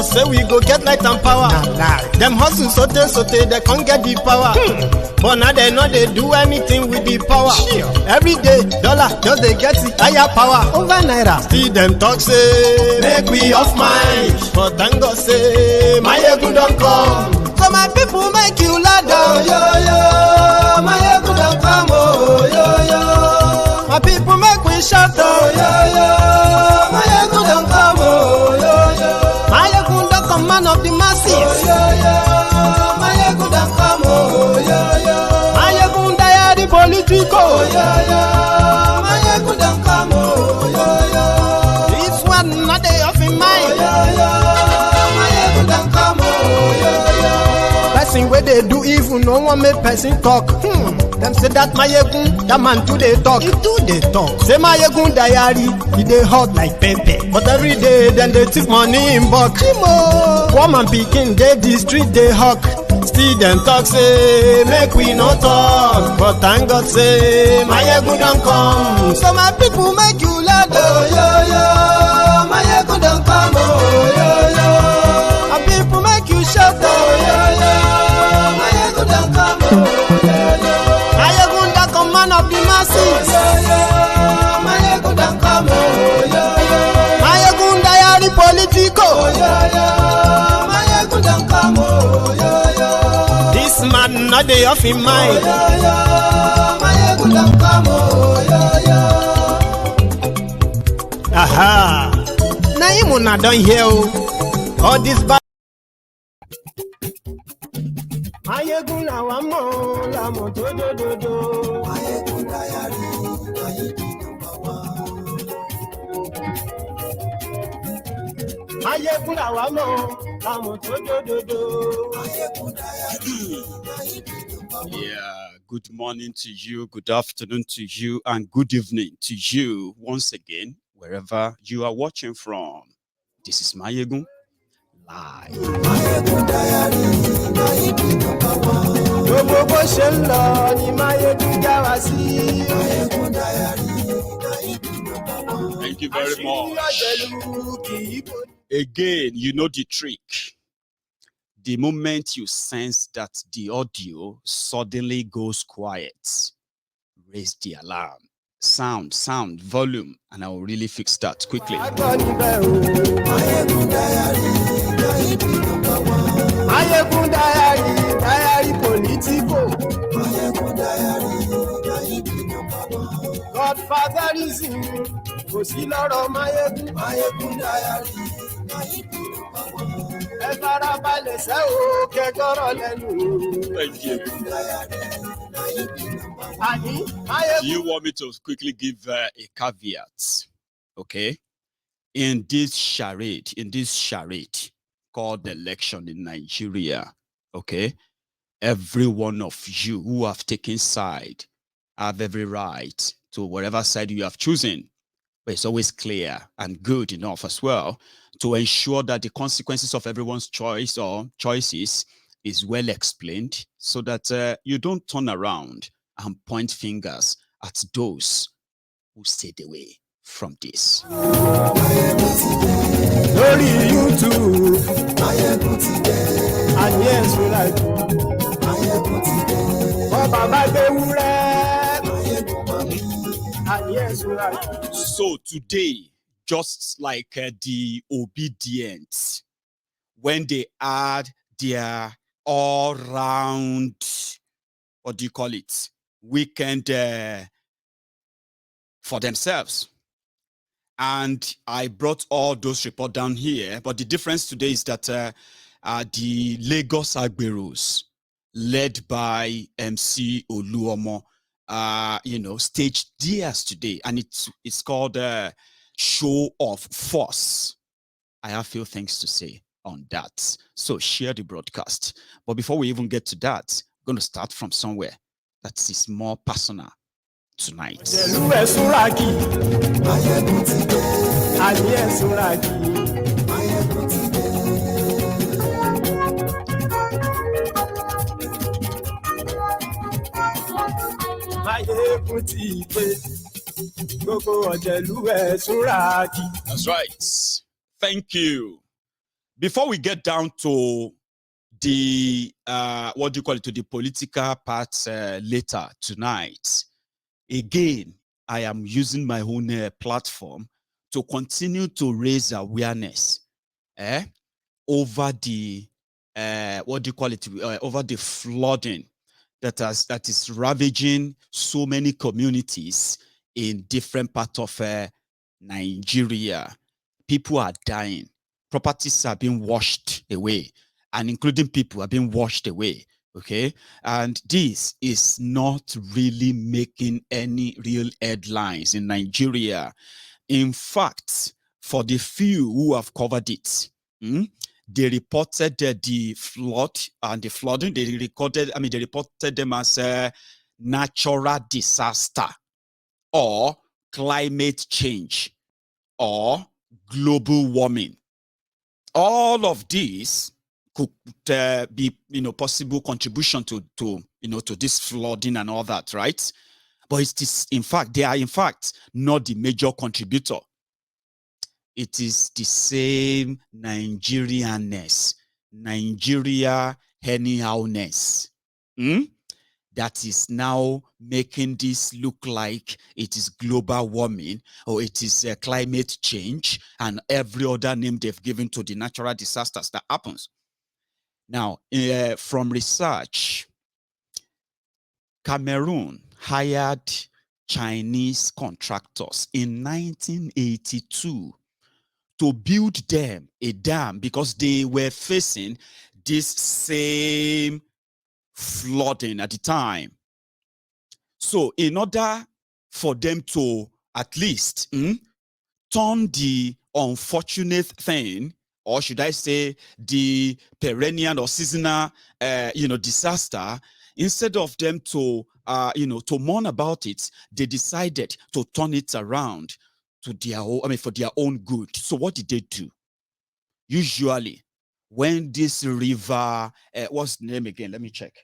us say we go get light and power. Them hustle sote, they can't get the power. But now they know they do anything with the power. Every day, dollar, just they get it higher power. Over naira. See them talk say, make we off mind. But thank God say, my ego don't come. So my people make you Lagdo. Yo, yo, my ego don't come. Oh, yo, yo. My people make we shout. Oh, yo, yo, my ego don't come. Oh, yo, yo. My ego don't come, man of the masses. Oh, yo, yo, my ego don't come. Oh, yo, yo. My ego diary politico. Oh, yo, yo. My ego don't come. Oh, yo, yo. This one not they off in mind. Oh, yo, yo. My ego don't come. Oh, yo, yo. Person where they do evil, no one make person talk. Them say that Mayegun, that man too they talk. He too they talk. Say Mayegun diary, he they hot like pepper. But every day, then they take money in bulk. Woman picking, they the street they hawk. Still them talk say, make we no talk. But thank God say, Mayegun don't come. So my people make you Lagdo. Oh, yo, yo, Mayegun don't come. Oh, yo, yo. My people make you shout. Oh, yo, yo, Mayegun don't come. Oh, yo, yo. Mayegun don't come, man of the masses. Oh, yo, yo. Mayegun don't come. Oh, yo, yo. Mayegun diary politico. Oh, yo, yo. Mayegun don't come. Oh, yo, yo. This man not they off in mind. Oh, yo, yo. Mayegun don't come. Oh, yo, yo. Aha. Now you wanna done here. All this bad. Mayegun la wa mo la mo do do do do. Mayegun diary, Mayegun number one. Mayegun la wa mo la mo do do do do. Mayegun diary, Mayegun number one. Yeah, good morning to you, good afternoon to you, and good evening to you once again, wherever you are watching from. This is Mayegun live. Mayegun diary, Mayegun number one. Gbogbo bó ṣe ń lọ ni Mayegun já wa sí. Mayegun diary, Mayegun number one. Thank you very much. Again, you know the trick. The moment you sense that the audio suddenly goes quiet, raise the alarm. Sound, volume, and I will really fix that quickly. Mayegun diary politico. Godfatherism, kò sí lọ́rọ̀ Mayegun diary. Ẹ farabalẹ̀ sẹ́ o, kẹ́kọ̀rọ̀ lẹ́nu. Thank you. Do you want me to quickly give a caveat? Okay. In this charade called election in Nigeria, okay, every one of you who have taken side have every right to whatever side you have chosen. But it's always clear and good enough as well to ensure that the consequences of everyone's choice or choices is well explained so that you don't turn around and point fingers at those who stayed away from this. Lórí YouTube, and yes, we like Baba and yes, we like. So today, just like the obedient, when they add their all-round, what do you call it, weekend for themselves. And I brought all those reports down here, but the difference today is that the Lagos agberos, led by MC Oluomo, staged theirs today, and it's called Show of Force. I have a few things to say on that, so share the broadcast. But before we even get to that, I'm going to start from somewhere that is more personal tonight. That's right. Thank you. before we get down to the what do you call it, to the political parts later tonight, again, I am using my own platform to continue to raise awareness over the what do you call it, over the flooding that is ravaging so many communities in different parts of Nigeria. People are dying, properties are being washed away, and including people are being washed away. Okay, and this is not really making any real headlines in Nigeria. In fact, for the few who have covered it, they reported the flood and the flooding. They reported them as a natural disaster or climate change or global warming. All of these could be, possible contribution to this flooding and all that, right? But it is, in fact, they are in fact not the major contributor. It is the same Nigerianness, Nigeria anyhowness, that is now making this look like it is global warming or it is climate change and every other name they've given to the natural disasters that happens. Now, from research, Cameroon hired Chinese contractors in 1982 to build them a dam because they were facing this same flooding at the time. So in order for them to at least turn the unfortunate thing, or should I say the perennial or seasonal disaster, instead of them to to mourn about it, they decided to turn it around to their own, for their own good. So what did they do? Usually, when this river, what's the name again? Let me check.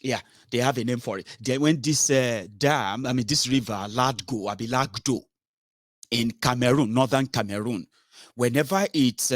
Yeah, they have a name for it. Then when this dam, this river, Lagdo, in Cameroon, northern Cameroon, whenever it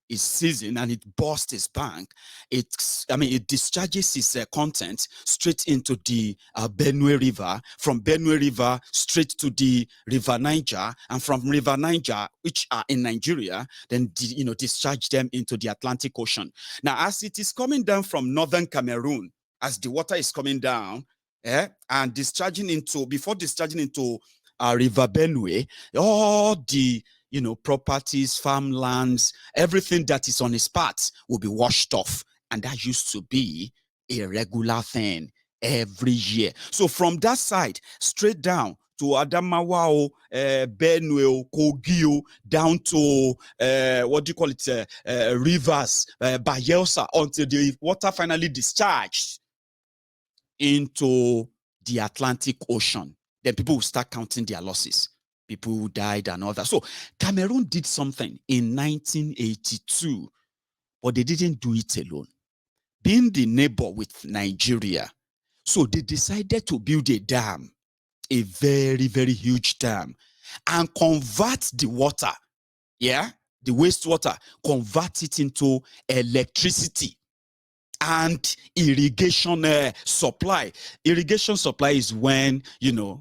is season and it bursts its bank, it discharges its content straight into the Benue River, from Benue River straight to the River Niger, and from River Niger, which are in Nigeria, then discharge them into the Atlantic Ocean. Now, as it is coming down from northern Cameroon, as the water is coming down, and discharging into, before discharging into River Benue, all the properties, farmlands, everything that is on its path will be washed off. And that used to be a regular thing every year. So from that side, straight down to Adamawa, Benue, Kogi, down to what do you call it? Rivers, Bayelsa, until the water finally discharged into the Atlantic Ocean. Then people will start counting their losses. People who died and all that. So Cameroon did something in 1982, but they didn't do it alone. Being the neighbor with Nigeria, so they decided to build a dam, a very, very huge dam, and convert the water, the wastewater, convert it into electricity and irrigation supply. Irrigation supply is when,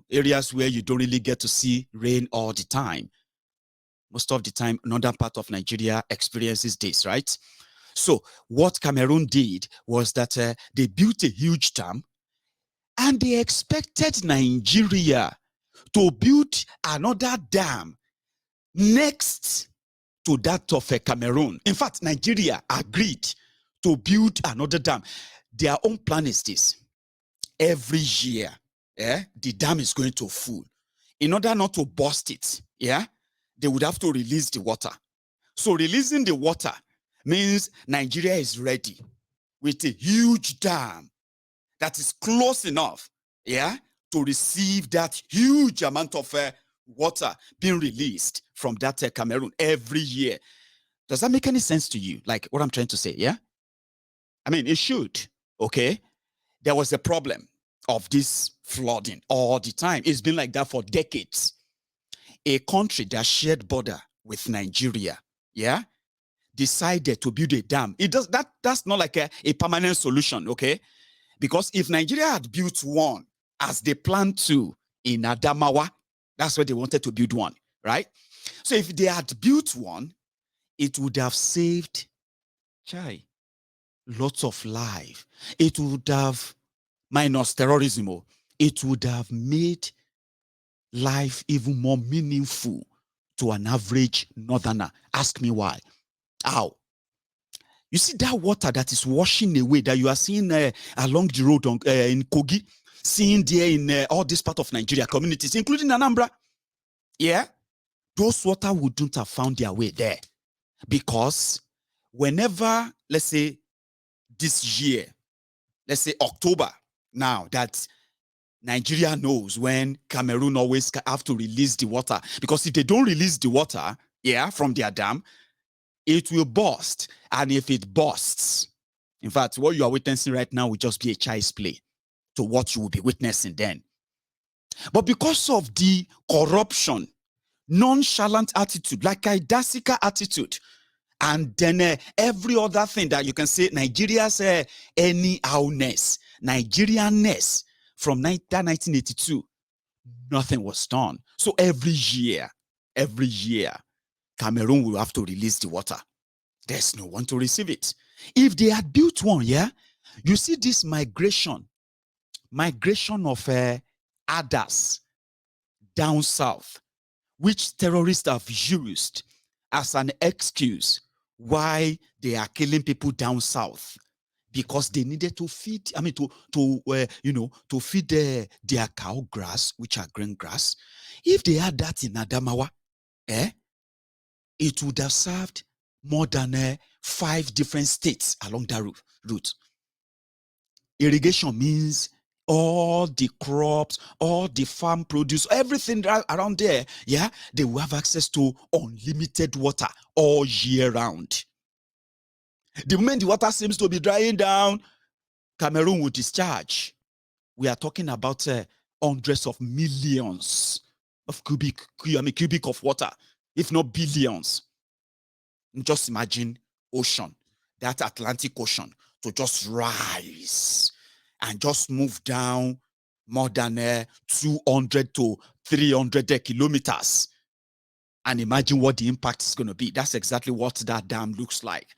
areas where you don't really get to see rain all the time. Most of the time, northern part of Nigeria experiences this, right? So what Cameroon did was that they built a huge dam and they expected Nigeria to build another dam next to that of Cameroon. In fact, Nigeria agreed to build another dam. Their own plan is this. Every year, the dam is going to full. In order not to burst it, they would have to release the water. So releasing the water means Nigeria is ready with a huge dam that is close enough, to receive that huge amount of water being released from that Cameroon every year. Does that make any sense to you? Like what I'm trying to say, it should, okay? There was a problem of this flooding all the time. It's been like that for decades. A country that shared border with Nigeria, decided to build a dam, that's not like a permanent solution, okay? Because if Nigeria had built one as they planned to in Adamawa, that's where they wanted to build one, right? So if they had built one, it would have saved lots of life. It would have, minus terrorism, it would have made life even more meaningful to an average northerner. Ask me why. How? You see that water that is washing away that you are seeing along the road in Kogi, seeing there in all this part of Nigeria communities, including Anambra. Yeah, those water wouldn't have found their way there, because whenever, let's say this year, let's say October, now that Nigeria knows when Cameroon always have to release the water, because if they don't release the water, from their dam, it will burst. And if it bursts, in fact, what you are witnessing right now will just be a child's play to what you will be witnessing then. But because of the corruption, nonchalant attitude, like a dassica attitude, and then every other thing that you can say, Nigeria's anyhowness, Nigerianness from 1982, nothing was done. So every year, Cameroon will have to release the water. There's no one to receive it. If they had built one, you see this migration of others down south, which terrorists have used as an excuse why they are killing people down south, because they needed to feed, to feed their cow grass, which are green grass. If they had that in Adamawa, it would have served more than 5 different states along that route. Irrigation means all the crops, all the farm produce, everything around there, they will have access to unlimited water all year round. The moment the water seems to be drying down, Cameroon will discharge. We are talking about hundreds of millions of cubic of water, if not billions. Just imagine ocean, that Atlantic Ocean, to just rise and just move down more than 200 to 300 kilometers. And imagine what the impact is going to be. That's exactly what that dam looks like.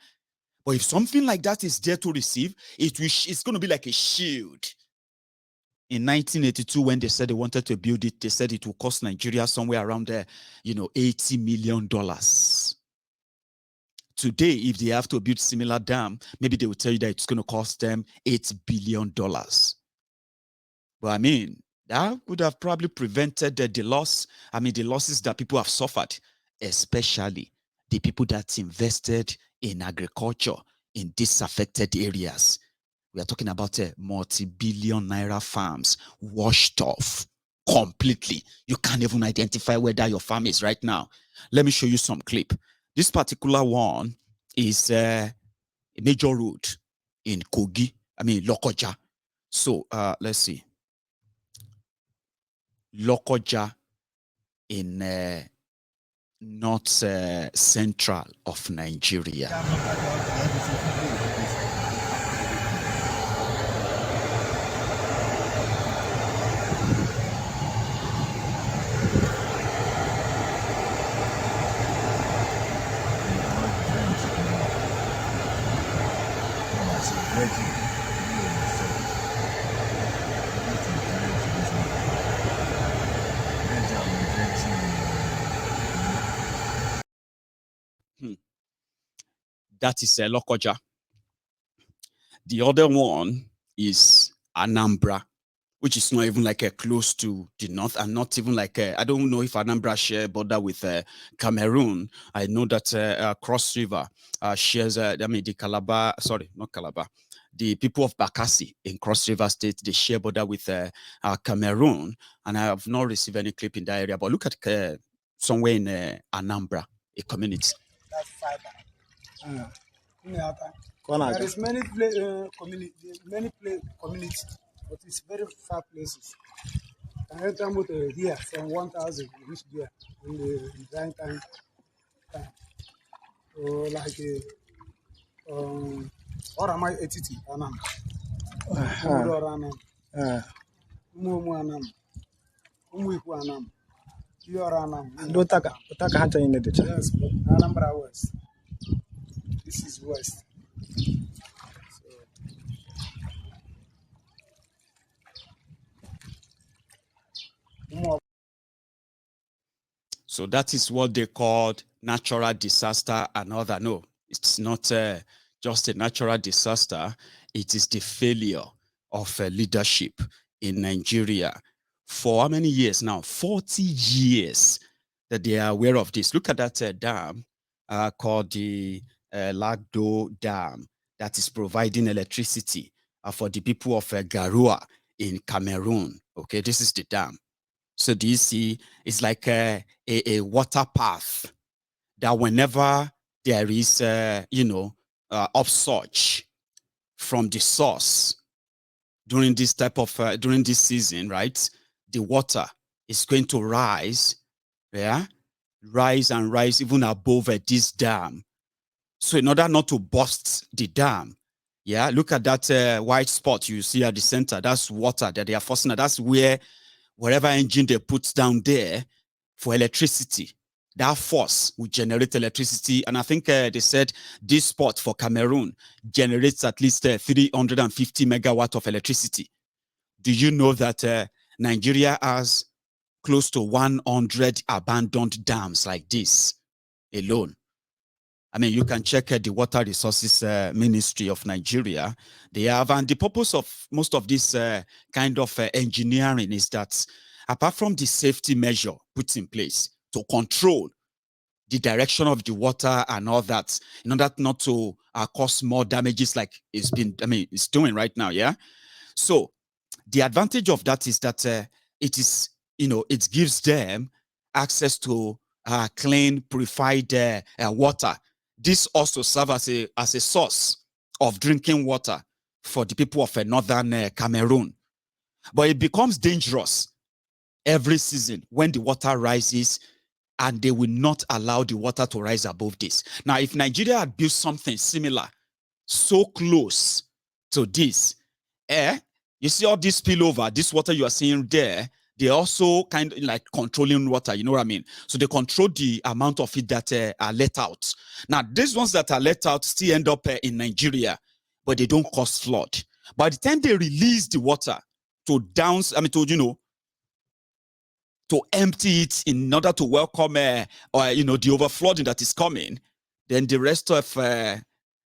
But if something like that is there to receive, it's going to be like a shield. In 1982, when they said they wanted to build it, they said it will cost Nigeria somewhere around $80 million. Today, if they have to build similar dam, maybe they will tell you that it's going to cost them $8 billion. But I mean, that would have probably prevented the losses that people have suffered, especially the people that invested in agriculture in disaffected areas. We are talking about multi-billion naira farms washed off completely. You can't even identify where your farm is right now. Let me show you some clip. This particular one is a major road in Kogi, Lokoja. So let's see. Lokoja in north central of Nigeria. That is Lokoja. The other one is Anambra, which is not even like close to the north, and not even like I don't know if Anambra share border with Cameroon. I know that Cross River shares. The Calabar, sorry, not Calabar. The people of Bakassi in Cross River State, they share border with Cameroon, and I have not received any clip in that area. But look at somewhere in Anambra, a community. That's fiber. There is many communities, but it's very far places. I enter here from 1,000 reach there in the drying time. or like or am I etiti anam? Umudor anam. Umu anam. Umuiku anam. Your anam. Utaka hunter in the ditch. Yes, but Anambra West. This is West. So that is what they called natural disaster and other. No, it's not just a natural disaster. It is the failure of leadership in Nigeria. For how many years now? 40 years that they are aware of this. Look at that dam called the Lagdo Dam that is providing electricity for the people of Garua in Cameroon. Okay, this is the dam. So do you see, it's like a water path that whenever there is, upsurge from the source during this type of, during this season, right? The water is going to rise, yeah? Rise and rise even above this dam. So in order not to burst the dam, yeah, look at that white spot you see at the center. That's water that they are forcing. That's where whatever engine they put down there for electricity, that force will generate electricity. And I think they said this spot for Cameroon generates at least 350 megawatt of electricity. Do you know that Nigeria has close to 100 abandoned dams like this alone? I mean, you can check the Water Resources Ministry of Nigeria. They have, and the purpose of most of this kind of engineering is that apart from the safety measure put in place to control the direction of the water and all that, in order not to cause more damages like it's doing right now, yeah? So the advantage of that is that it is, it gives them access to clean, purified water. This also serves as a source of drinking water for the people of northern Cameroon. But it becomes dangerous every season when the water rises, and they will not allow the water to rise above this. Now, if Nigeria had built something similar, so close to this, you see all this spillover, this water you are seeing there, they also kind of like controlling water, you know what I mean? So they control the amount of it that are let out. Now, these ones that are let out still end up in Nigeria, but they don't cause flood. By the time they release the water to to empty it in order to welcome the overflowing that is coming, then the rest of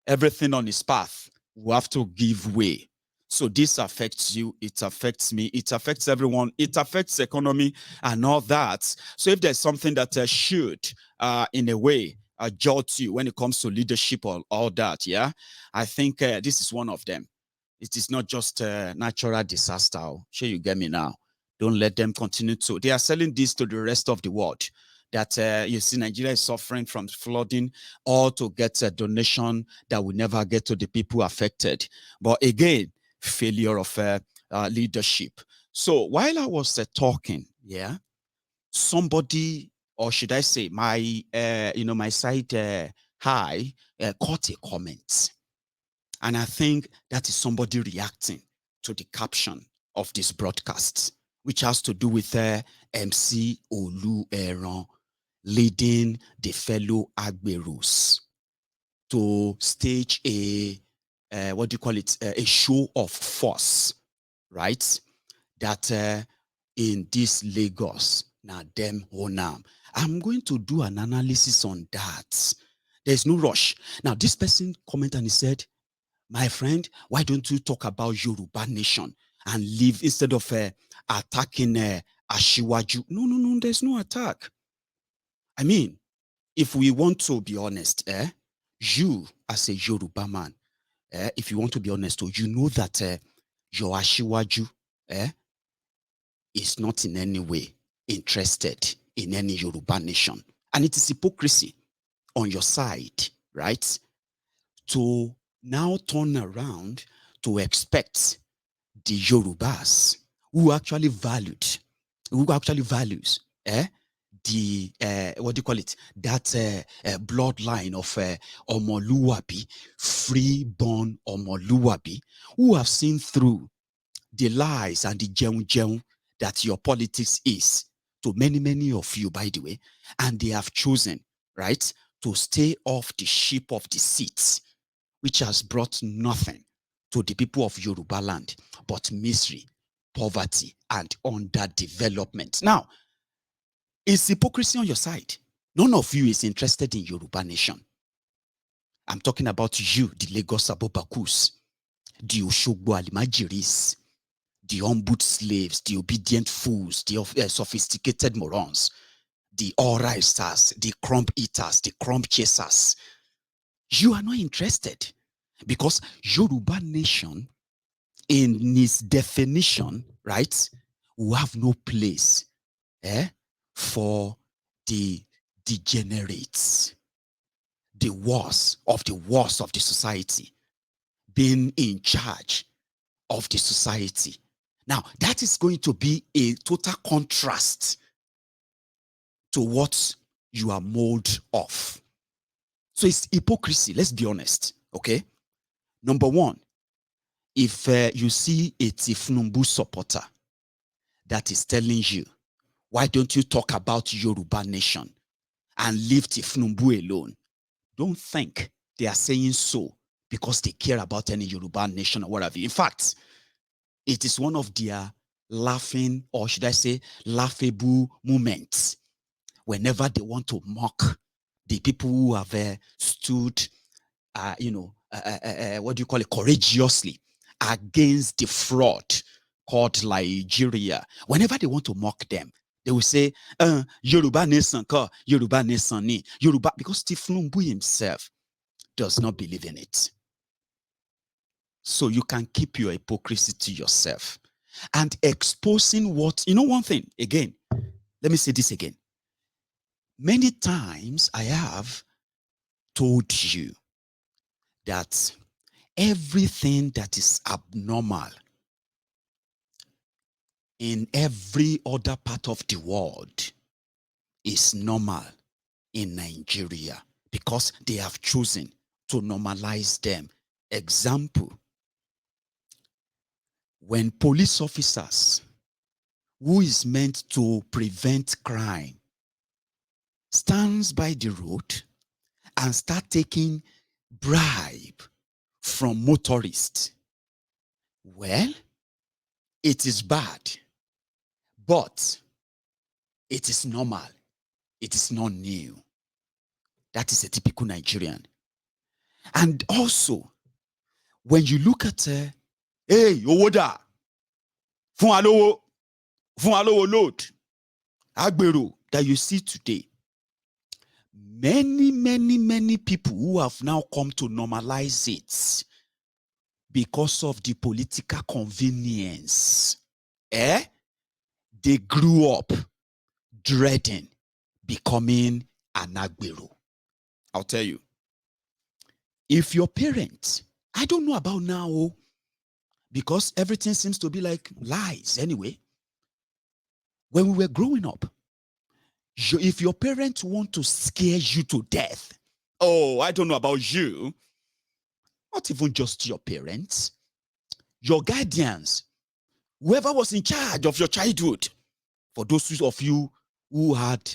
everything on its path will have to give way. So this affects you, it affects me, it affects everyone, it affects the economy and all that. So if there's something that should, in a way, jolt you when it comes to leadership or all that, yeah, I think this is one of them. It is not just a natural disaster. Sure, you get me now. Don't let them continue to. They are selling this to the rest of the world. That you see, Nigeria is suffering from flooding, or to get a donation that will never get to the people affected. But again, failure of leadership. So while I was talking, yeah, somebody, or should I say, my my side high caught a comment, and I think that is somebody reacting to the caption of this broadcast, which has to do with MC Oluomo leading the fellow agberos to stage a a show of force, right? That in this Lagos, now them honam. I'm going to do an analysis on that. There's no rush. Now, this person commented and he said, my friend, why don't you talk about Yoruba nation and leave instead of attacking Ashiwaju? No, there's no attack. I mean, if we want to be honest, you as a Yoruba man, if you want to be honest, you know that your Ashiwaju is not in any way interested in any Yoruba nation. And it is hypocrisy on your side, right? To now turn around to expect the Yorubas who actually values the what do you call it? That bloodline of Omoluabi, free-born Omoluabi, who have seen through the lies and the jeun that your politics is to many of you, by the way, and they have chosen, right, to stay off the ship of the seats, which has brought nothing to the people of Yoruba land but misery, poverty, and underdevelopment. Now, is hypocrisy on your side? None of you is interested in Yoruba nation. I'm talking about you, the Lagos Abobakus, the Oshogbo Alimajiris, the humbled slaves, the obedient fools, the sophisticated morons, the all-risers, the crumb eaters, the crumb chasers. You are not interested because Yoruba nation, in its definition, right, will have no place for the degenerates, the worst of the society, being in charge of the society. Now, that is going to be a total contrast to what you are molded of. So it's hypocrisy, let's be honest, okay? Number one, if you see a Tinubu supporter that is telling you, why don't you talk about Yoruba nation and leave Tinubu alone? Don't think they are saying so because they care about any Yoruba nation or whatever. In fact, it is one of their laughing, or should I say, laughable moments whenever they want to mock the people who have stood, what do you call it, courageously against the fraud called Nigeria. Whenever they want to mock them, they will say, Yoruba nation, Yoruba nation, Yoruba, because Tinubu himself does not believe in it. So you can keep your hypocrisy to yourself and exposing what, one thing, again, let me say this again. Many times I have told you that everything that is abnormal in every other part of the world is normal in Nigeria because they have chosen to normalize them. Example, when police officers, who is meant to prevent crime, stands by the road and start taking bribe from motorists, well, it is bad, but it is normal. It is not new. That is a typical Nigerian. And also, when you look at, hey, Owoda, fun alowo load, agbero, that you see today, many people who have now come to normalize it because of the political convenience, they grew up dreading becoming an agbero. I'll tell you, if your parents, I don't know about now, because everything seems to be like lies anyway. When we were growing up, if your parents want to scare you to death, I don't know about you, not even just your parents, your guardians, whoever was in charge of your childhood, for those of you who had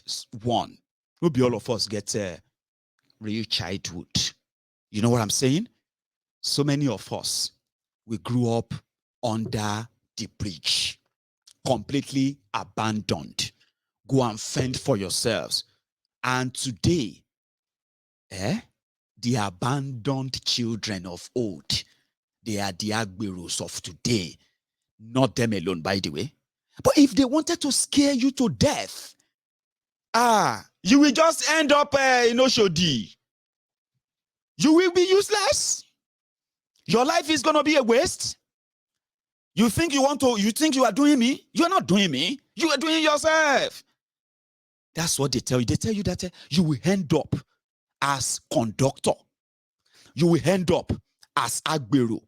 one, maybe all of us get a real childhood. You know what I'm saying? So many of us, we grew up under the bridge, completely abandoned. Go and fend for yourselves. And today, the abandoned children of old, they are the agberos of today. Not them alone, by the way. But if they wanted to scare you to death, you will just end up in Oshodi. You will be useless. Your life is going to be a waste. You think you are doing me? You are not doing me. You are doing yourself. That's what they tell you. They tell you that you will end up as conductor. You will end up as agbero.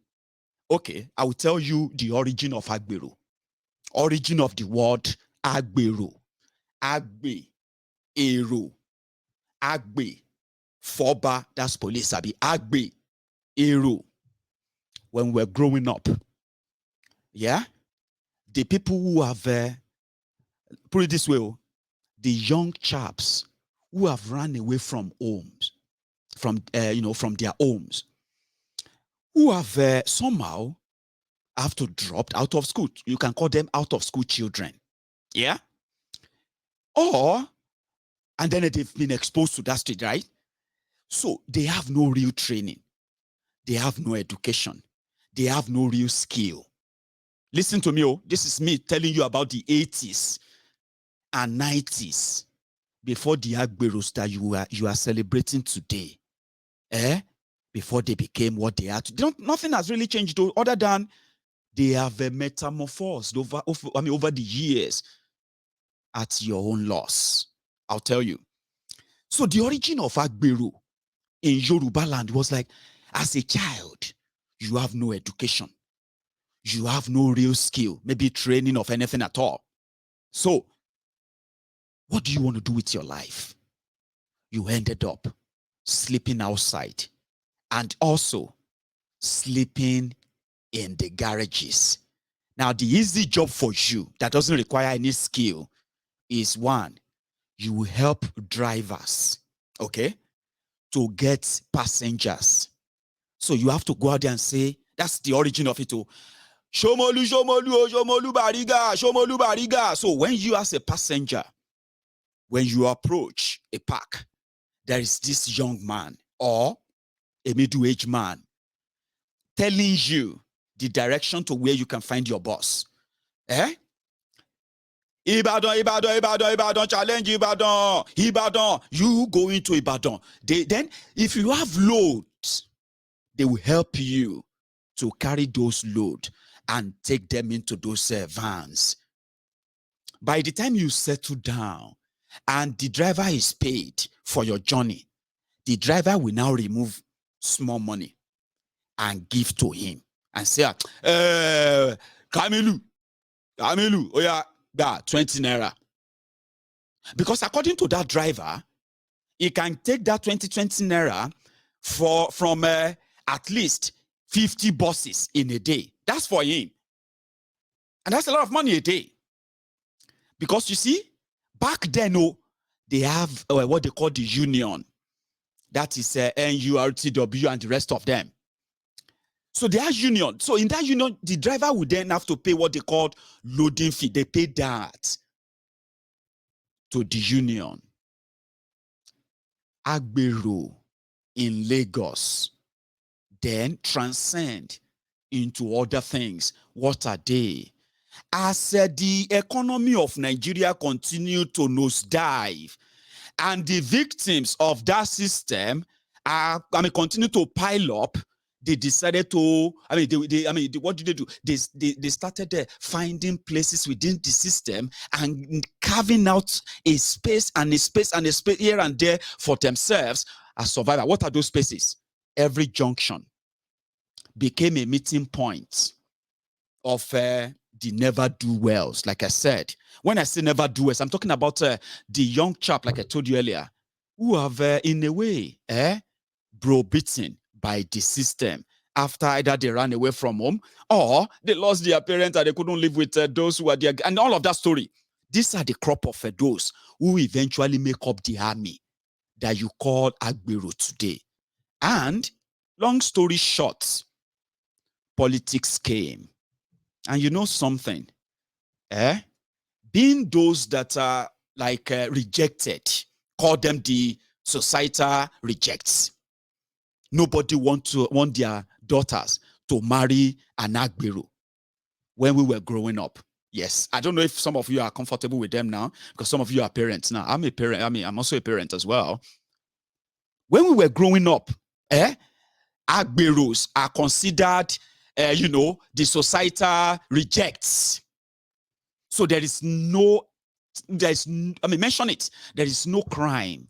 Okay, I will tell you the origin of agbero. Origin of the word agbero. Agbe èrò, agbe, foba, that's police, abi, agbe, èrò. When we're growing up, yeah, the people who have, put it this way, the young chaps who have run away from homes, from their homes, who have somehow have to dropped out of school. You can call them out of school children. Yeah. And then they've been exposed to that stage, right? So they have no real training. They have no education. They have no real skill. Listen to me. This is me telling you about the 80s and 90s before the agberos that you are celebrating today. Before they became what they are today. Nothing has really changed though, other than they have metamorphosed over the years at your own loss. I'll tell you. So the origin of agbero in Yoruba land was like, as a child, you have no education. You have no real skill, maybe training of anything at all. So what do you want to do with your life? You ended up sleeping outside and also sleeping in the garages. Now, the easy job for you that doesn't require any skill is one, you will help drivers, okay, to get passengers. So you have to go out there and say, that's the origin of it. Shomolu, Shomolu, Shomolu Bariga, Shomolu Bariga. So when you as a passenger, when you approach a park, there is this young man or a middle-aged man telling you the direction to where you can find your boss. Ibadan, Ibadan, Ibadan, Ibadan, challenge Ibadan, Ibadan. You go into Ibadan. Then, if you have loads, they will help you to carry those loads and take them into those vans. By the time you settle down and the driver is paid for your journey, the driver will now remove small money and give to him and say, Kamilu, oh yeah, 20 naira. Because according to that driver, he can take that 20 naira from at least 50 buses in a day. That's for him. And that's a lot of money a day. Because you see, back then, they have what they call the union. That is NURTW and the rest of them. So they are union. So in that union, the driver would then have to pay what they called loading fee. They pay that to the union. Agbero in Lagos then transcend into other things. What are they? As the economy of Nigeria continued to nosedive, and the victims of that system continue to pile up, they decided to, what did they do? They started finding places within the system and carving out a space and a space and a space here and there for themselves as survivors. What are those spaces? Every junction became a meeting point of the never-do-wells. Like I said, when I say never-do-wells, I'm talking about the young chap, like I told you earlier, who have, in a way, browbeaten by the system after either they ran away from home or they lost their parents and they couldn't live with those who are there, and all of that story. These are the crop of those who eventually make up the army that you call Agbero today. And long story short, politics came. And you know something, being those that are like rejected, call them the societal rejects. Nobody want their daughters to marry an Agbero when we were growing up. Yes, I don't know if some of you are comfortable with them now, because some of you are parents now. I'm a parent. I'm also a parent as well. When we were growing up, Agberos are considered, the societal rejects. So mention it. There is no crime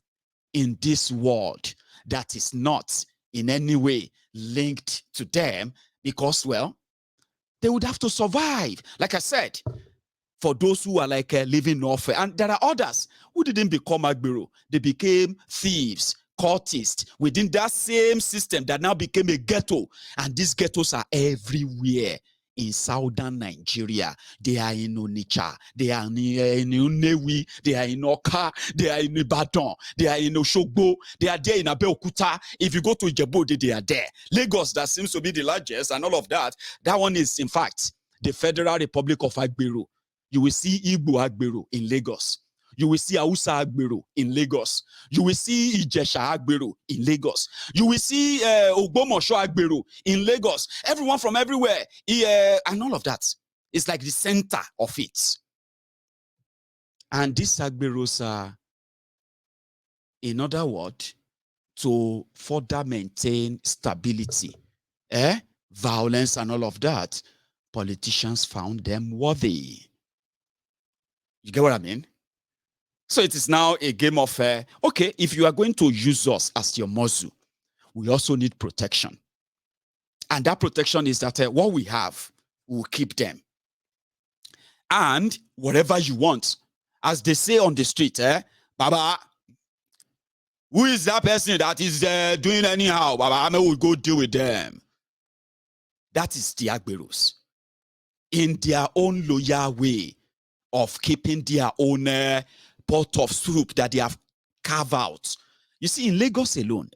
in this world that is not in any way linked to them, because, well, they would have to survive. Like I said, for those who are like living off. And there are others who didn't become agbero. They became thieves, cultists within that same system that now became a ghetto. And these ghettos are everywhere in southern Nigeria. They are in Onitsha, they are in Unewi, they are in Oka, they are in Ibadan, they are in Oshogbo, they are there in Abeokuta. If you go to Ijebu, they are there. Lagos, that seems to be the largest, and all of that. That one is, in fact, the Federal Republic of Agbero. You will see Igbo Agbero in Lagos. You will see Hausa Agbero in Lagos. You will see Ijesha Agbero in Lagos. You will see Ogbomosho Agbero in Lagos. Everyone from everywhere, and all of that. It's like the center of it. And these Agberos are, in other words, to further maintain stability, violence and all of that, politicians found them worthy. You get what I mean? So it is now a game of, okay, if you are going to use us as your muzzle, we also need protection. And that protection is that what we have, we'll keep them. And whatever you want, as they say on the street, Baba, who is that person that is doing anyhow? Baba, I will go deal with them. That is the Agberos. In their own loyal way of keeping their own pot of soup that they have carved out. You see, in Lagos alone,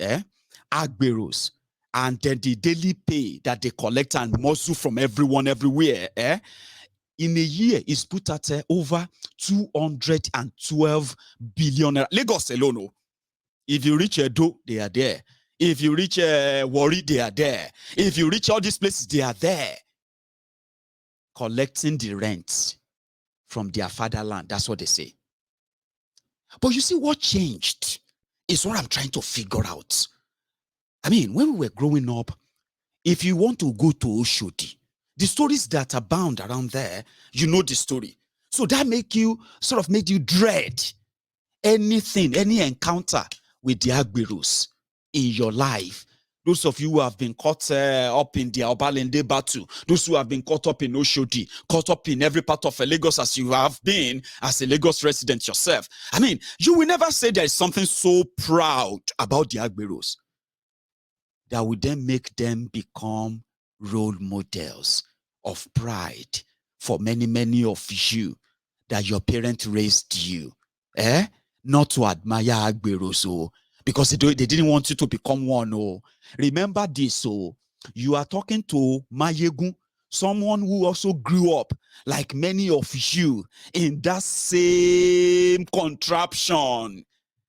Agberos, and then the daily pay that they collect and muscle from everyone everywhere, in a year is put at over 212 billion. Lagos alone, oh. If you reach Edo, they are there. If you reach Warri, they are there. If you reach all these places, they are there. Collecting the rent from their fatherland. That's what they say. But you see, what changed is what I'm trying to figure out. I mean, when we were growing up, if you want to go to Oshodi, the stories that abound around there, you know the story. So that made you dread anything, any encounter with the Agberos in your life. Those of you who have been caught up in the Obalende battle, those who have been caught up in Oshodi, caught up in every part of Lagos as you have been as a Lagos resident yourself. I mean, you will never say there is something so proud about the Agberos that would then make them become role models of pride for many, many of you that your parents raised you. Not to admire Agberos, oh, because they didn't want you to become one. Oh, remember this. Oh, you are talking to Mayegun, someone who also grew up like many of you in that same contraption.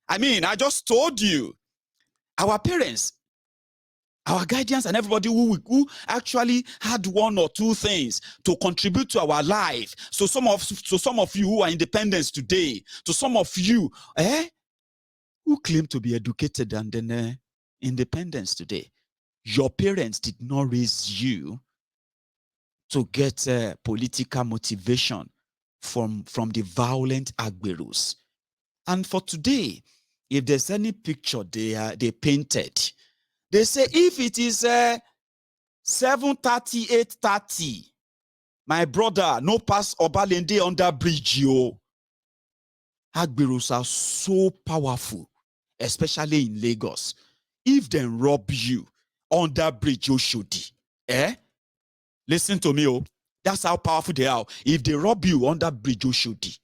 I mean, I just told you, our parents, our guardians, and everybody who actually had one or two things to contribute to our life. So some of you who are independent today, to some of you, who claim to be educated and then independence today, your parents did not raise you to get political motivation from the violent Agberos. And for today, if there's any picture they painted, they say if it is 7:30, 8:30, my brother, no pass Obalende under bridge, yo. Agberos are so powerful, especially in Lagos. If they rob you under bridge Oshodi, listen to me, oh. That's how powerful they are. If they rob you under bridge Oshodi,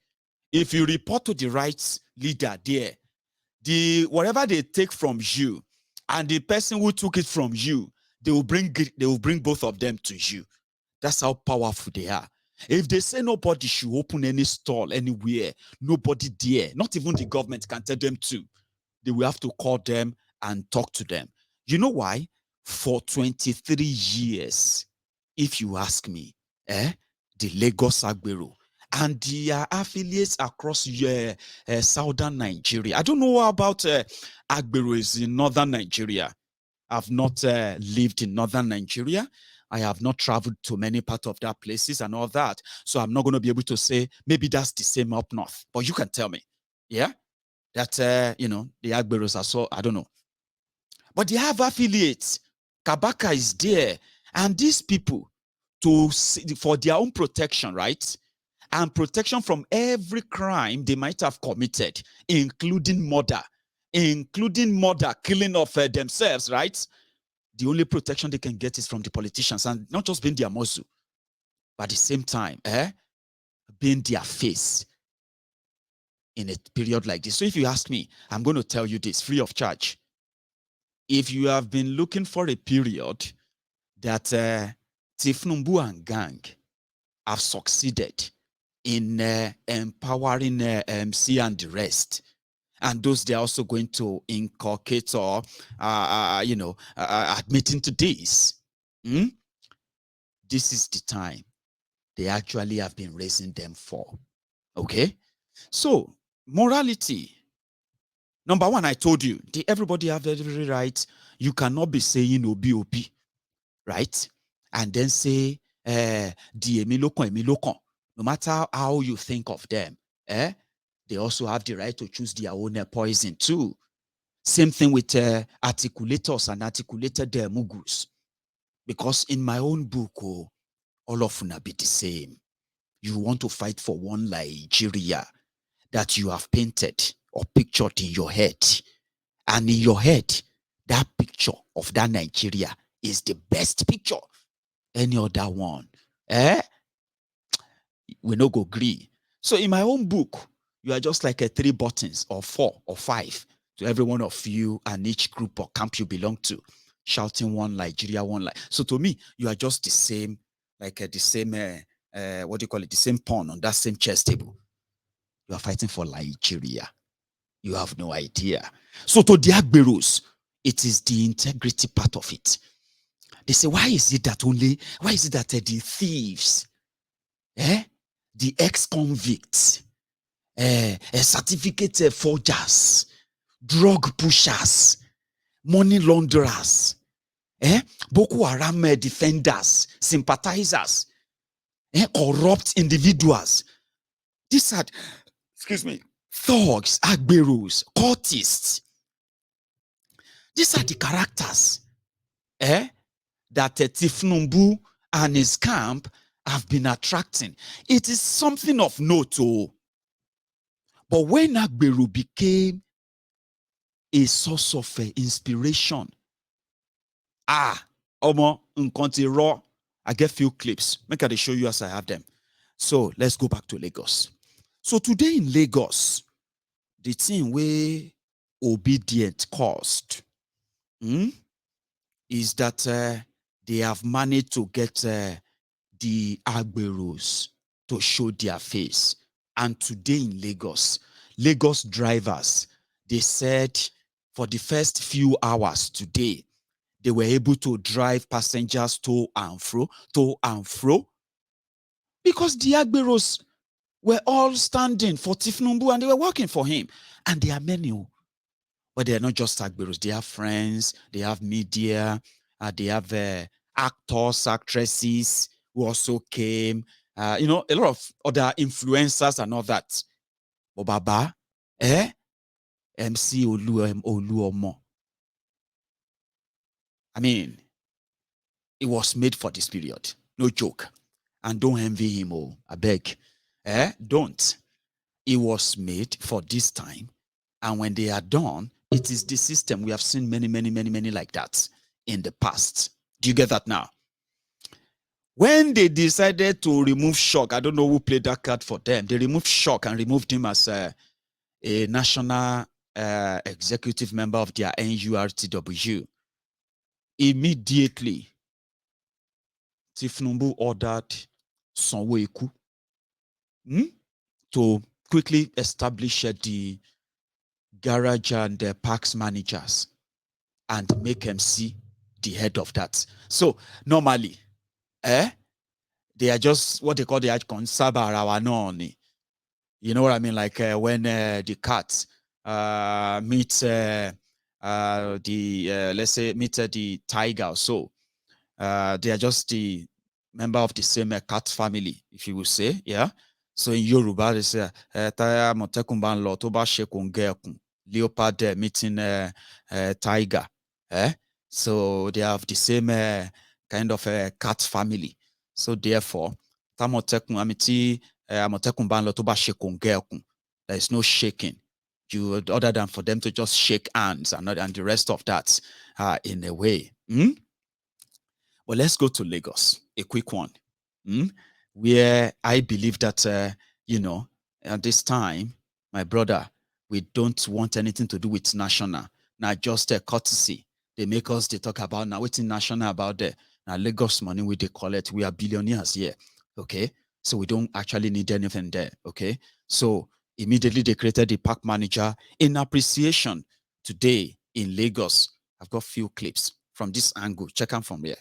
if you report to the rights leader there, whatever they take from you and the person who took it from you, they will bring both of them to you. That's how powerful they are. If they say nobody should open any stall anywhere, nobody there, not even the government can tell them to, they will have to call them and talk to them. You know why? For 23 years, if you ask me, the Lagos Agbero and their affiliates across southern Nigeria. I don't know about Agberos in northern Nigeria. I've not lived in northern Nigeria. I have not traveled to many parts of that places and all that. So I'm not going to be able to say maybe that's the same up north. But you can tell me, yeah, that, the Agberos are so, I don't know. But they have affiliates. Kabaka is there. And these people, for their own protection, right? and protection from every crime they might have committed, including murder, killing of themselves, right? The only protection they can get is from the politicians, and not just being their muzzle, but at the same time, being their face in a period like this. So if you ask me, I'm going to tell you this free of charge. If you have been looking for a period that Tinubu and gang have succeeded in empowering MC and the rest, and those they're also going to inculcate or, admitting to this, this is the time they actually have been raising them for. Okay? So, morality. Number one, I told you, everybody have every right. You cannot be saying OBOP, right? And then say, no matter how you think of them, they also have the right to choose their own poison too. Same thing with articulators and articulated mugus. Because in my own book, all of them be the same. You want to fight for one Nigeria that you have painted or pictured in your head. And in your head, that picture of that Nigeria is the best picture. Any other one, we no go agree. So in my own book, you are just like 3 buttons or 4 or 5 to every one of you and each group or camp you belong to, shouting one Nigeria, one life. So to me, you are just the same, like the same, the same pawn on that same chess table. You are fighting for Nigeria. You have no idea. So to the agberos, it is the integrity part of it. They say, why is it that the thieves, the ex-convicts, certificate forgers, drug pushers, money launderers, Boko Haram defenders, sympathizers, corrupt individuals, these are, thugs, agberos, cultists. These are the characters that Tinubu and his camp have been attracting. It is something of note. But when Agbero became a source of inspiration, Omo, raw. I get few clips. Make I show you as I have them. So let's go back to Lagos. So today in Lagos, the thing where obedient caused is that they have managed to get the agberos to show their face. And today in Lagos drivers, they said for the first few hours today, they were able to drive passengers to and fro, because the agberos were all standing for Tinubu and they were working for him. And they are many, but they are not just agberos. They have friends, they have media, they have actors, actresses who also came, a lot of other influencers and all that. But Baba, MC Oluomo. I mean, it was made for this period. No joke. And don't envy him, I beg. Don't. It was made for this time. And when they are done, it is the system. We have seen many like that in the past. Do you get that now? When they decided to remove Shock, I don't know who played that card for them. They removed Shock and removed him as a national executive member of their NURTW. Immediately, Tinubu ordered Sanwo-Eku to quickly establish the garage and the parks managers and make MC the head of that. So normally, they are just what they call the conservative. You know what I mean? Like when the cat meets let's say meet the tiger or so. They are just the member of the same cat family, if you will say, yeah. So in Yoruba, they say leopard meeting tiger. So they have the same kind of cat family. So therefore, Tamotekun amiti Àmọ̀tẹ́kùn bá ń lọ tó bá ṣe kòǹgẹ́ ẹkùn, there is no shaking. Other than for them to just shake hands and the rest of that in a way. But let's go to Lagos, a quick one, where I believe that, at this time, my brother, we don't want anything to do with national. Now, just a courtesy. They make us, they talk about now, what's national about there. Now, Lagos money, we they call it, we are billionaires here, okay? So we don't actually need anything there, okay? So immediately they created the park manager in appreciation today in Lagos. I've got few clips from this angle. Check them from here.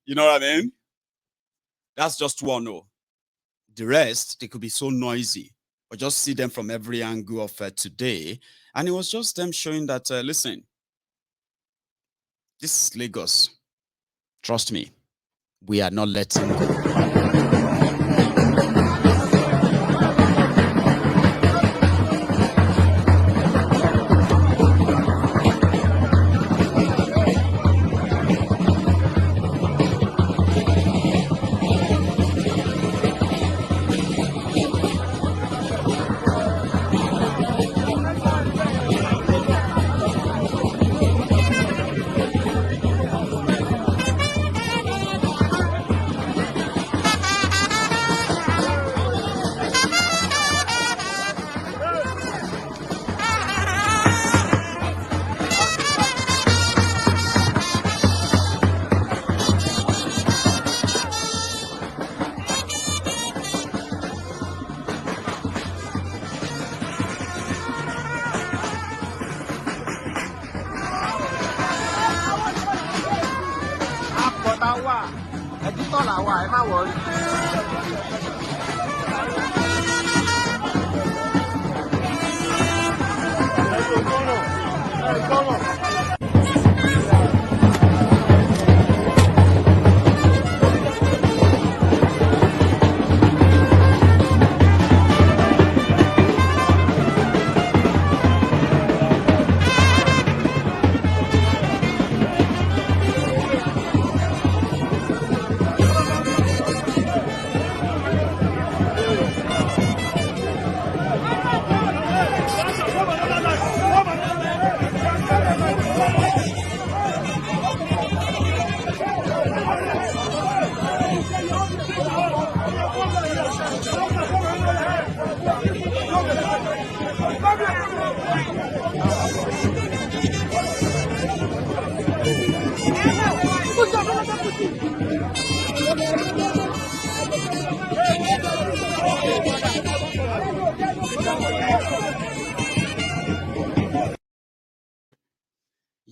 You know what I mean? That's just one. The rest, they could be so noisy, but just see them from every angle of today. And it was just them showing that, listen, this is Lagos. Trust me, we are not letting go.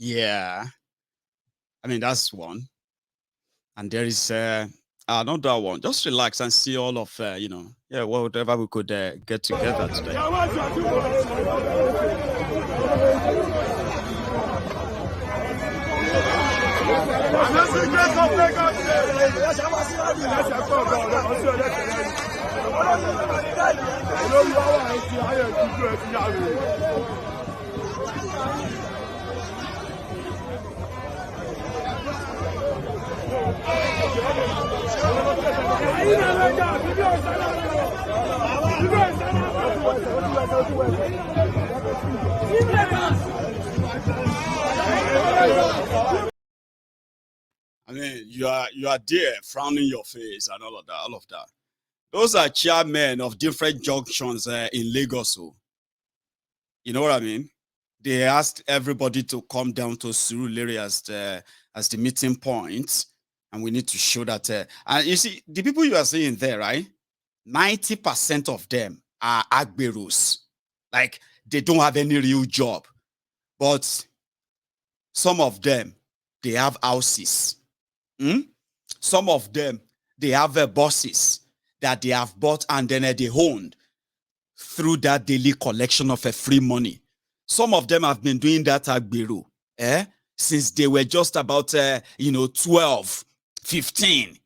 Yeah, I mean, that's one. And there is another one. Just relax and see all of, whatever we could get together today. I mean, you are there frowning your face and all of that. Those are chairmen of different junctions in Lagos. So, you know what I mean? They asked everybody to come down to Surulere as the meeting point, and we need to show that. And you see, the people you are seeing there, right? 90% of them are agberos. Like, they don't have any real job. But some of them, they have houses. Some of them, they have bosses that they have bought and then they owned through that daily collection of free money. Some of them have been doing that agbero since they were just about 12, 15.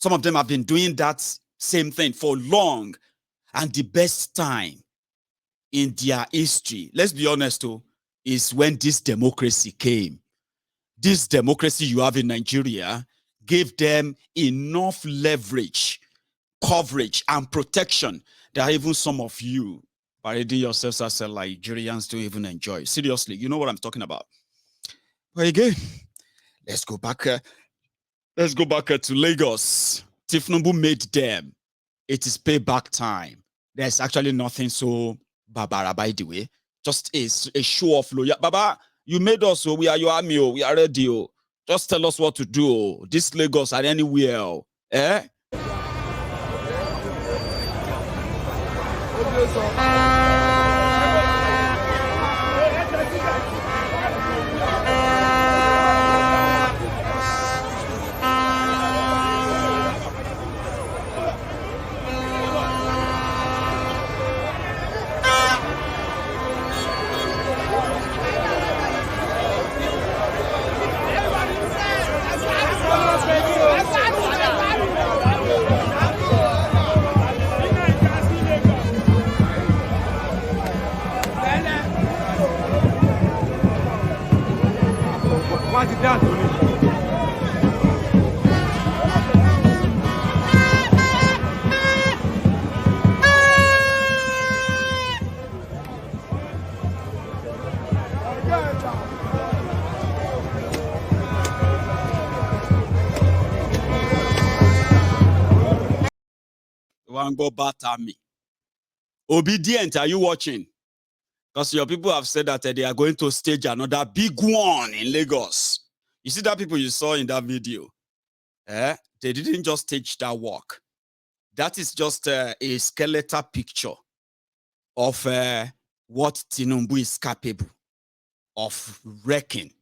Some of them have been doing that same thing for long. And the best time in their history, let's be honest, is when this democracy came. This democracy you have in Nigeria gave them enough leverage, coverage, and protection that even some of you, parading yourselves as Nigerians, don't even enjoy. Seriously, you know what I'm talking about. But again, let's go back to Lagos. Tinubu made them. It is payback time. There's actually nothing so barbara, by the way. Just a show of loyalty. Baba, you made us, so we are your army, we are ready. Just tell us what to do. This Lagos are anywhere. Eh? Go batter me. Obedient, are you watching? Because your people have said that they are going to stage another big one in Lagos. You see that people you saw in that video? They didn't just stage that walk. That is just a skeletal picture of what Tinubu is capable of wrecking.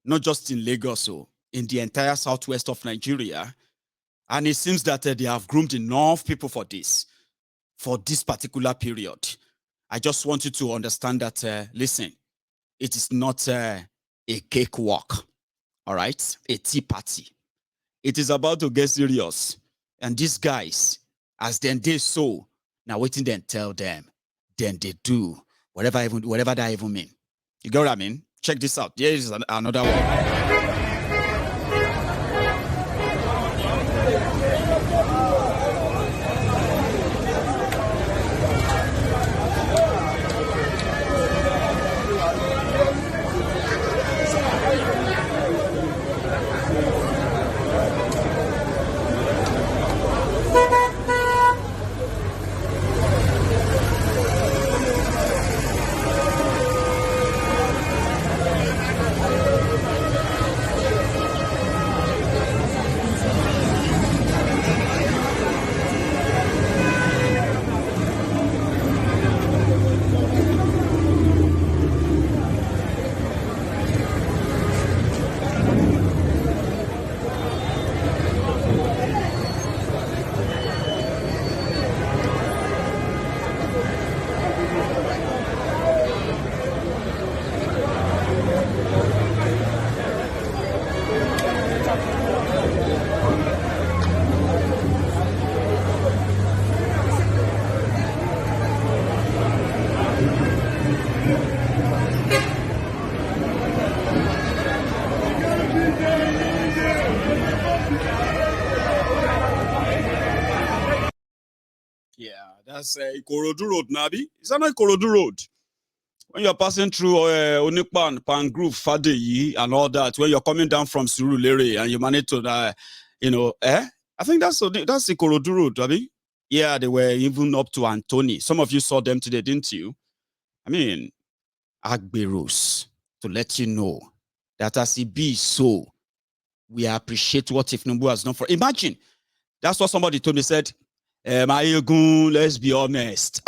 Not just in Lagos, so in the entire southwest of Nigeria. And it seems that they have groomed enough people for this particular period. I just want you to understand that, listen, it is not a cakewalk, all right? A tea party. It is about to get serious. And these guys, as then they sow, now waiting then tell them, then they do, whatever that even mean. You get what I mean? Check this out. Here is another one. That's Ikorodu Road, Nabi. Is that not Ikorodu Road? When you're passing through Onipan, Pangrove, Fadeyi, and all that, when you're coming down from Surulere and you manage to, I think that's Ikorodu Road, Nabi. Yeah, they were even up to Anthony. Some of you saw them today, didn't you? I mean, agberos, to let you know that as it be so, we appreciate what Tinubu has done for. Imagine, that's what somebody told me, said, let's be honest.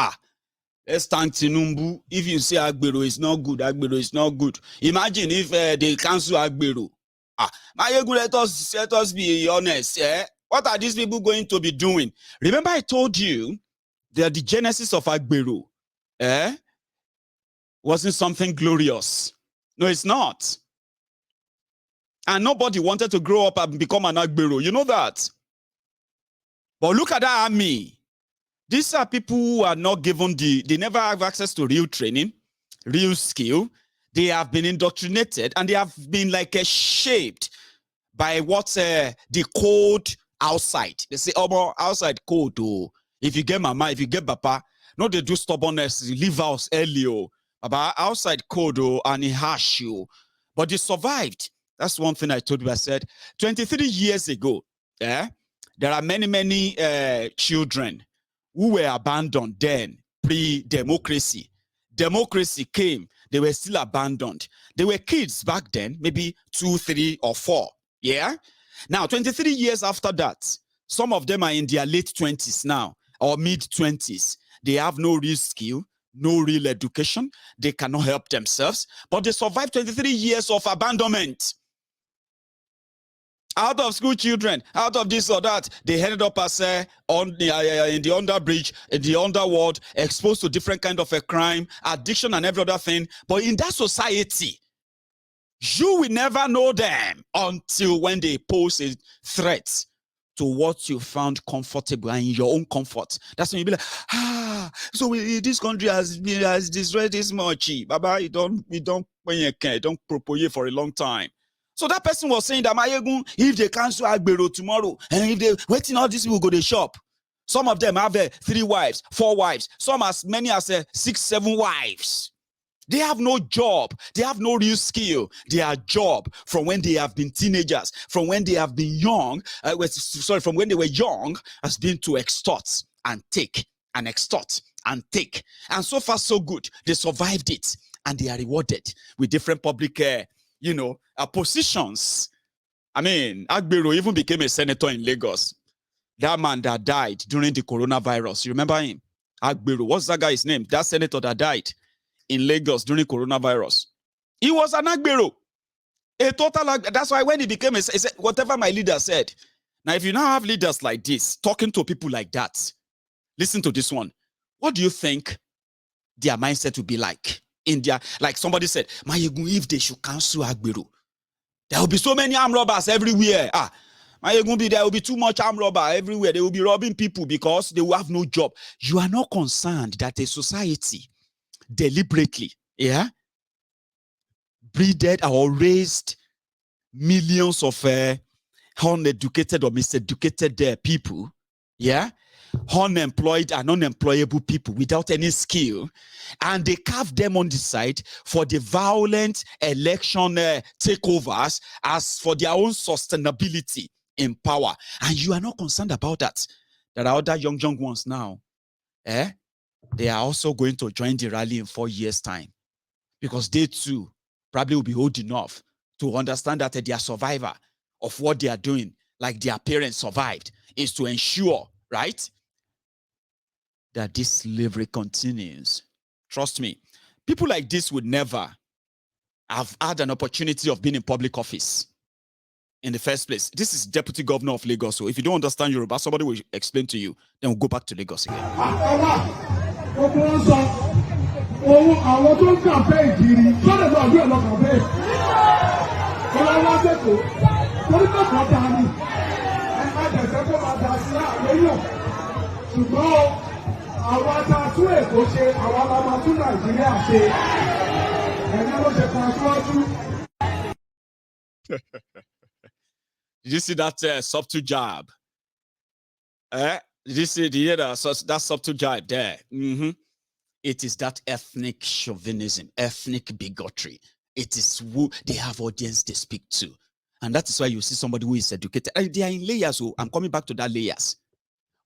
Let's thank Tinubu. If you say agbero is not good, agbero is not good. Imagine if they cancel agbero. Let us be honest. What are these people going to be doing? Remember I told you that the genesis of agbero wasn't something glorious. No, it's not. And nobody wanted to grow up and become an agbero. You know that. But look at that army. These are people who are not given they never have access to real training, real skill. They have been indoctrinated and they have been like shaped by what the code outside. They say, oh, outside code. Oh, if you get mama, if you get papa, no, they do stubbornness, leave house early. Oh, about outside code. Oh, and it harsh you. But they survived. That's one thing I told you. I said 23 years ago, there are many children who were abandoned then, pre-democracy. Democracy came, they were still abandoned. They were kids back then, maybe 2, 3, or 4. Yeah? Now, 23 years after that, some of them are in their late 20s now, or mid-20s. They have no real skill, no real education. They cannot help themselves, but they survived 23 years of abandonment. Out of school children, out of this or that, they ended up as in the underbridge, in the underworld, exposed to different kind of a crime, addiction, and every other thing. But in that society, you will never know them until when they pose a threat to what you found comfortable and in your own comfort. That's when you be like, so this country has destroyed this much. Baba, you don't propose for a long time. So that person was saying that if they cancel agbero tomorrow, and if they waiting, all these people go to shop. Some of them have 3 wives, 4 wives, some as many as 6, 7 wives. They have no job. They have no real skill. Their job from when they have been teenagers, from when they have been young, from when they were young, has been to extort and take and extort and take. And so far, so good. They survived it and they are rewarded with different public positions. I mean, Agbero even became a senator in Lagos. That man that died during the coronavirus, you remember him? Agbero, what's that guy's name? That senator that died in Lagos during coronavirus. He was an Agbero. A total, that's why when he became whatever my leader said. Now, if you now have leaders like this, talking to people like that, listen to this one. What do you think their mindset would be like? Like somebody said, if they should cancel Agbero, there will be so many armed robbers everywhere. There will be too much armed robber everywhere. They will be robbing people because they will have no job. You are not concerned that a society deliberately, breeded or raised millions of uneducated or miseducated people, unemployed and unemployable people without any skill, and they carve them on the side for the violent election takeovers as for their own sustainability in power. And you are not concerned about that. There are other young ones now. They are also going to join the rally in 4 years' time because they too probably will be old enough to understand that their survivor of what they are doing, like their parents survived, is to ensure, right, that this slavery continues. Trust me, people like this would never have had an opportunity of being in public office in the first place. This is Deputy Governor of Lagos. So if you don't understand Yoruba, somebody will explain to you. Then we'll go back to Lagos again. Did you see that subtle jab? Did you see that subtle jibe there? It is that ethnic chauvinism, ethnic bigotry. It is who they have audience they speak to. And that is why you see somebody who is educated. They are in layers. So I'm coming back to that layers.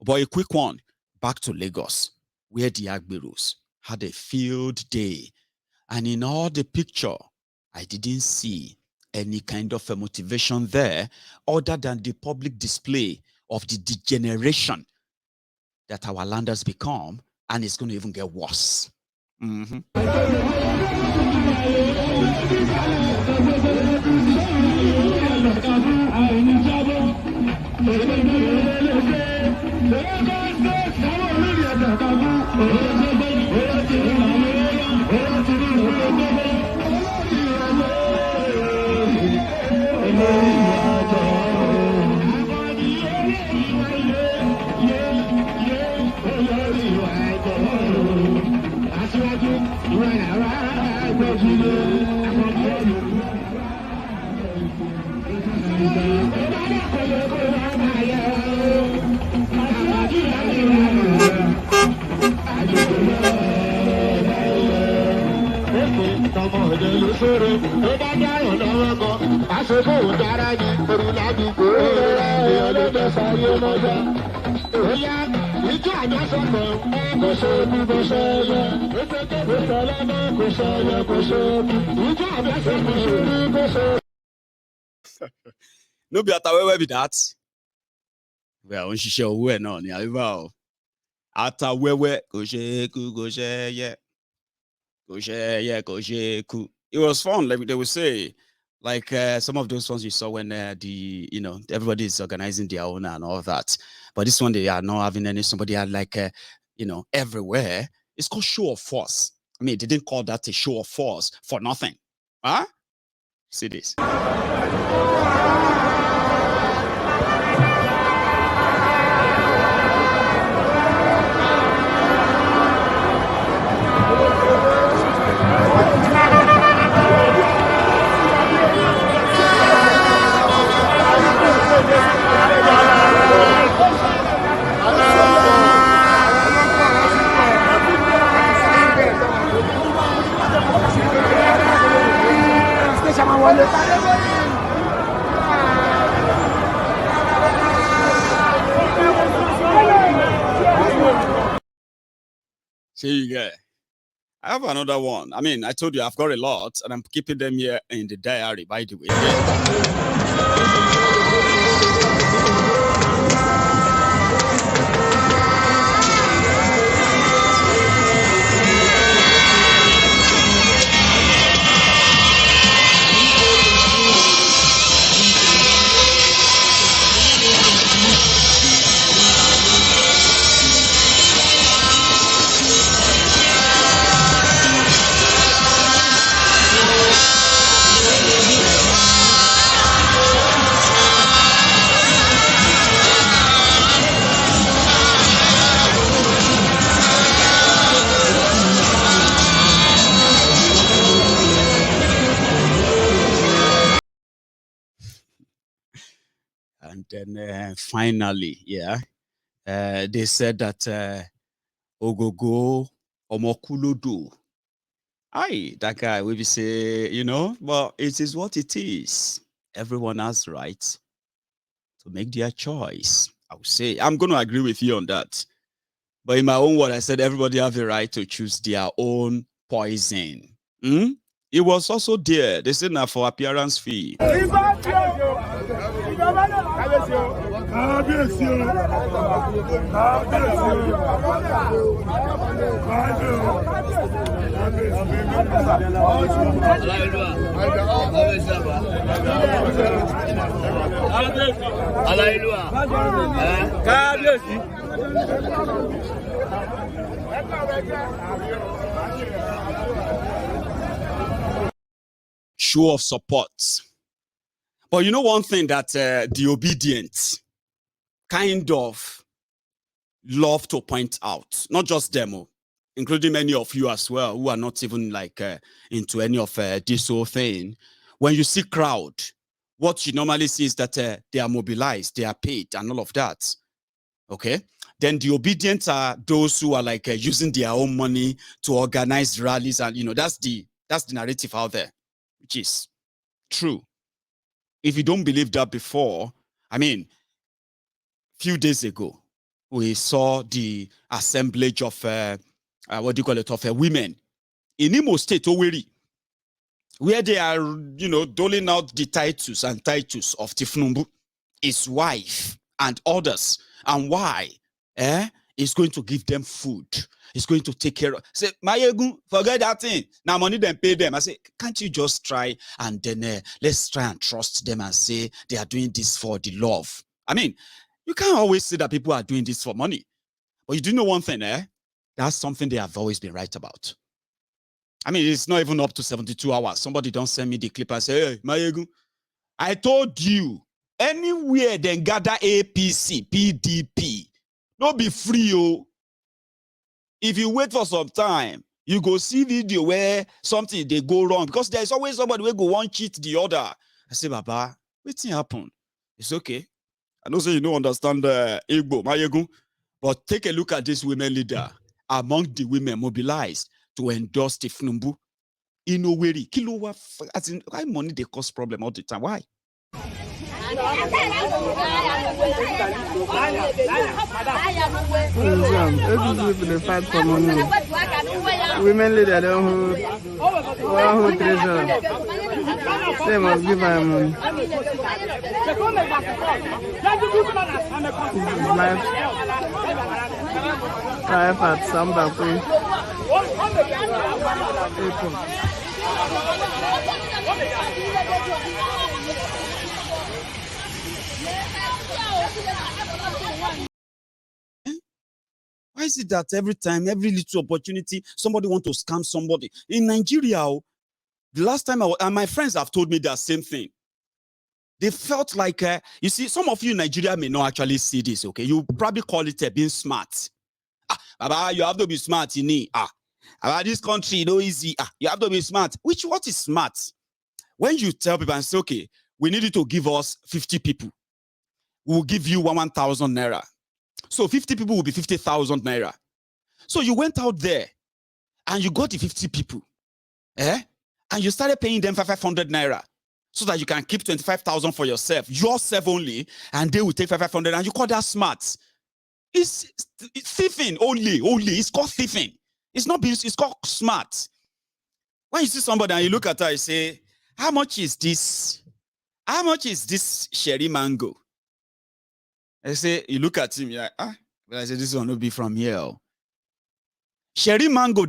But a quick one, back to Lagos, where the agberos had a field day. And in all the picture, I didn't see any kind of a motivation there other than the public display of the degeneration that our land has become, and it's going to even get worse. No be where be that. Well, when she show where no ni arrival. Ata where go share yeah. Go share ku. It was fun, like they would say. Like some of those ones you saw when everybody is organizing their own and all that. But this one, they are not having any, somebody are like, everywhere. It's called show of force. I mean, they didn't call that a show of force for nothing. Huh? See this. See you guys. I have another one. I mean, I told you I've got a lot, and I'm keeping them here in the diary, by the way. And then finally, they said that Ogogo Omokulodo. Aye, that guy will be say, but it is what it is. Everyone has rights to make their choice. I would say, I'm going to agree with you on that. But in my own word, I said everybody have a right to choose their own poison. It was also there. They said now for appearance fee. Show of support. But you know one thing that the obedient kind of love to point out, not just them, including many of you as well, who are not even like into any of this whole thing. When you see crowd, what you normally see is that they are mobilized, they are paid and all of that. Okay. then the obedient are those who are like using their own money to organize rallies, and that's the narrative out there, which is true. If you don't believe that before, I mean, few days ago, we saw the assemblage of women in Imo State, Owerri, where they are, doling out the titles of Tinubu, his wife, and others. And why? He's going to give them food. He's going to take care of. Say, Mayegun, forget that thing. Now money then pay them. I say, can't you just try and then let's try and trust them and say they are doing this for the love. I mean, you can't always say that people are doing this for money. But you do know one thing, that's something they have always been right about. I mean, it's not even up to 72 hours. Somebody don't send me the clip and say, hey, Mayegun, I told you, anywhere then gather APC, PDP, don't be free, oh. If you wait for some time, you go see video where something they go wrong, because there's always somebody who go one cheat the other. I say, Baba, what's happen? It's okay. I know say you don't understand Igbo, Mayegun, but take a look at this women leader among the women mobilized to endorse Tinubu in Owerri. Kilo, as in, why money they cause problem all the time? Why? People fight for money. Women leader don't hold treasure. They must give her money. Life at Samba. Why is it that every time, every little opportunity, somebody want to scam somebody? In Nigeria, the last time and my friends have told me that same thing. They felt like, you see, some of you in Nigeria may not actually see this, okay? You probably call it being smart. Baba, you have to be smart, you need. About this country, no easy. You have to be smart. What is smart? When you tell people and say, okay, we need you to give us 50 people. We'll give you 1,000 naira. So 50 people will be 50,000 naira. So you went out there and you got the 50 people. And you started paying them 500 naira so that you can keep 25,000 for yourself only, and they will take 500, and you call that smart. It's thieving only. It's called thieving. It's not business, it's called smart. When you see somebody and you look at her, you say, how much is this? How much is this sherry mango? I say, you look at him, you're like, but I say, this one will be from here. Sherry mango